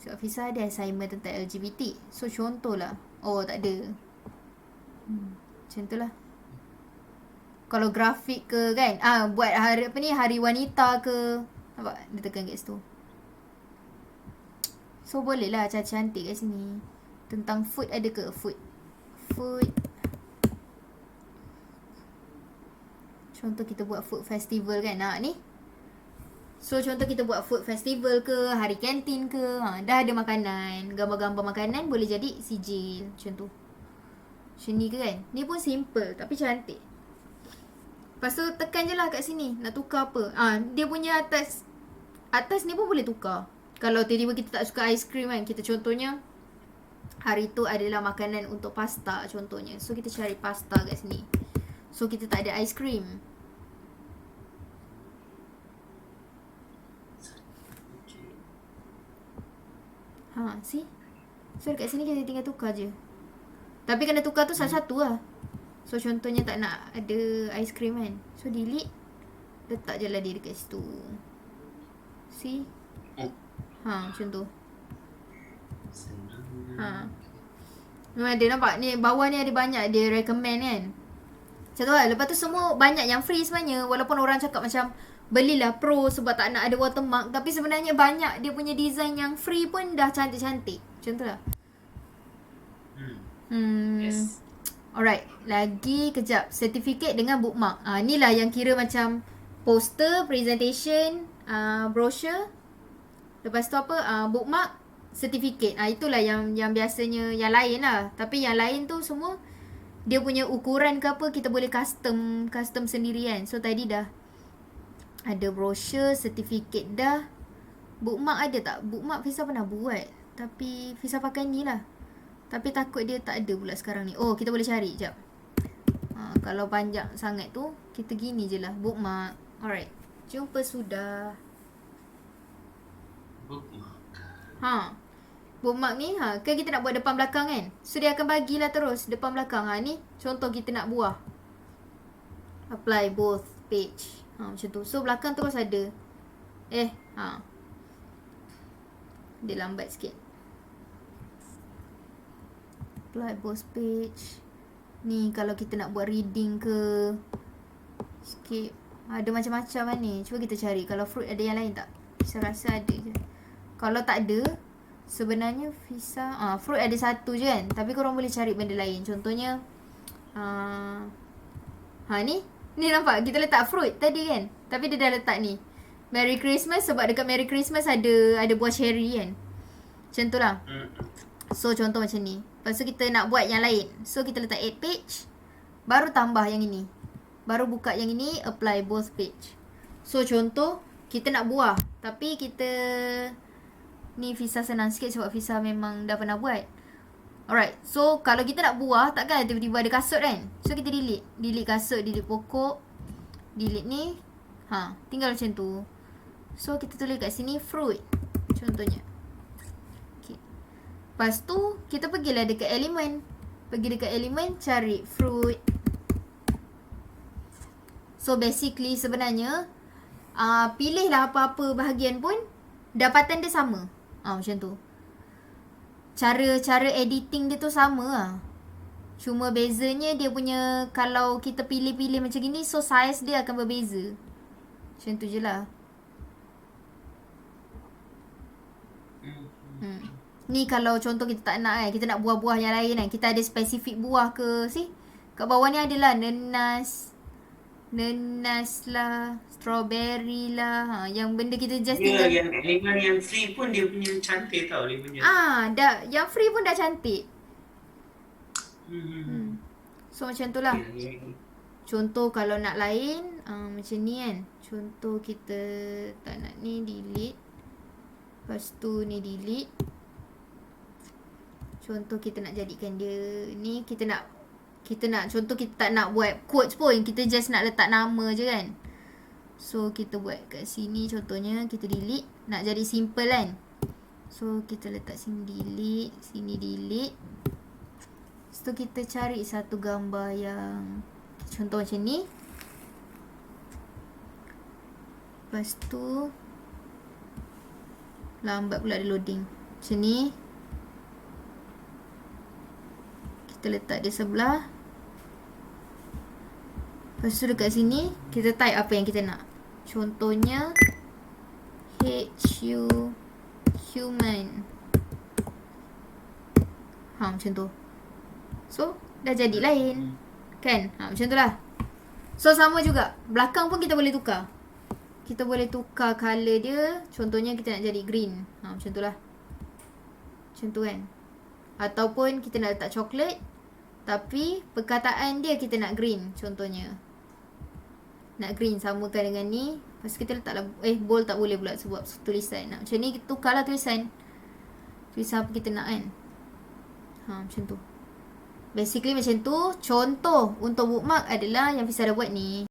So Afisa ada assignment tentang LGBT. So contoh lah. Oh tak ada. Macam tu lah. Kalau grafik ke kan, buat hari wanita ke, nampak dia tekan kat situ. So boleh lah cantik kat sini. Tentang food ada ke? Food. Contoh kita buat food festival kan. Ni. So contoh kita buat food festival ke, hari kantin ke. Dah ada makanan. Gambar-gambar makanan boleh jadi sijil. Macam tu. Macam ni ke kan. Ni pun simple tapi cantik. Lepas tu tekan je lah kat sini. Nak tukar apa. Dia punya atas ni pun boleh tukar. Kalau tiba-tiba kita tak suka aiskrim kan. Kita contohnya hari tu adalah makanan untuk pasta contohnya. So kita cari pasta kat sini. So kita tak ada aiskrim. See? So kat sini kita tinggal tukar je. Tapi kena tukar tu satu-satu lah. So contohnya tak nak ada aiskrim kan. So delete. Letak je lah dia dekat situ. See? Macam tu. Memang dia nampak ni bawah ni ada banyak dia recommend kan. Macam tu lah. Lepas tu semua banyak yang free sebenarnya. Walaupun orang cakap macam belilah pro sebab tak nak ada watermark. Tapi sebenarnya banyak dia punya design yang free pun dah cantik-cantik. Macam tu lah. Yes. Alright. Lagi kejap. Certificate dengan bookmark. Ni lah yang kira macam poster, presentation, brochure. Lepas tu apa? Bookmark, certificate. Itulah yang biasanya yang lain lah. Tapi yang lain tu semua dia punya ukuran ke apa kita boleh custom sendiri kan. So tadi dah ada brochure, certificate dah. Bookmark ada tak? Bookmark Fisa pernah buat. Tapi Fisa pakai ni lah. Tapi takut dia tak ada pula sekarang ni. Oh, kita boleh cari. Sekejap. Kalau panjang sangat tu, kita gini je lah. Bookmark. Alright. Jumpa sudah. Bookmark. Bookmark ni, kan kita nak buat depan belakang kan. So, dia akan bagilah terus depan belakang. Ni, contoh kita nak buah. Apply both page. Macam tu. So, belakang terus ada. Dia lambat sikit. Apply both page. Ni kalau kita nak buat reading ke, skip. Ada macam-macam kan ni. Cuba kita cari. Kalau fruit ada yang lain tak? Saya rasa ada je. Kalau tak ada, sebenarnya visa fruit ada satu je kan. Tapi korang boleh cari benda lain. Contohnya ni nampak kita letak fruit tadi kan. Tapi dia dah letak ni Merry Christmas, sebab dekat Merry Christmas ada buah cherry kan. Macam tu lah. So contoh macam ni. Lepas tu kita nak buat yang lain. So kita letak add page, baru tambah yang ini, baru buka yang ini, apply both page. So contoh kita nak buah, tapi kita ni visa senang sikit sebab visa memang dah pernah buat. Alright, so kalau kita nak buah, takkan tiba-tiba ada kasut kan. So kita delete kasut, delete pokok, delete ni. Tinggal macam tu. So kita tulis kat sini fruit contohnya. Okay. Lepas tu kita pergilah dekat element. Pergi dekat element, cari fruit. So basically sebenarnya pilihlah apa-apa bahagian pun dapatan dia sama. Macam tu. Cara editing dia tu sama lah. Cuma bezanya dia punya, kalau kita pilih-pilih macam gini, so size dia akan berbeza. Macam tu je lah. Ni kalau contoh kita tak nak kan, kita nak buah-buah yang lain kan, kita ada spesifik buah ke. Kat bawah ni adalah nenas lah, strawberry lah. Yang benda kita just tinggal. Yang elemen yang free pun dia punya cantik tau. Dia punya yang free pun dah cantik. So macam tu lah. Contoh kalau nak lain macam ni kan. Contoh kita tak nak ni, delete. Lepas tu ni delete. Contoh kita nak jadikan dia ni, kita nak contoh kita tak nak buat quotes pun, kita just nak letak nama je kan. So kita buat kat sini contohnya, kita delete. Nak jadi simple kan. So kita letak sini delete, sini delete. Lepas tu kita cari satu gambar yang contoh macam ni. Lepas tu lambat pula dia loading. Macam ni. Kita letak dia sebelah. Lepas tu dekat sini kita type apa yang kita nak. Contohnya human. Macam tu. So dah jadi lain. Kan? Macam tu lah. So sama juga. Belakang pun kita boleh tukar. Kita boleh tukar colour dia. Contohnya kita nak jadi green. Macam tu lah. Macam tu kan. Ataupun kita nak letak coklat, tapi perkataan dia kita nak green. Contohnya nak green, samakan dengan ni. Lepas kita letaklah bold tak boleh pula sebab tulisan. Macam ni kita tukarlah tulisan. Tulisan apa kita nak kan. Macam tu. Basically macam tu. Contoh untuk bookmark adalah yang Fiza dah buat ni.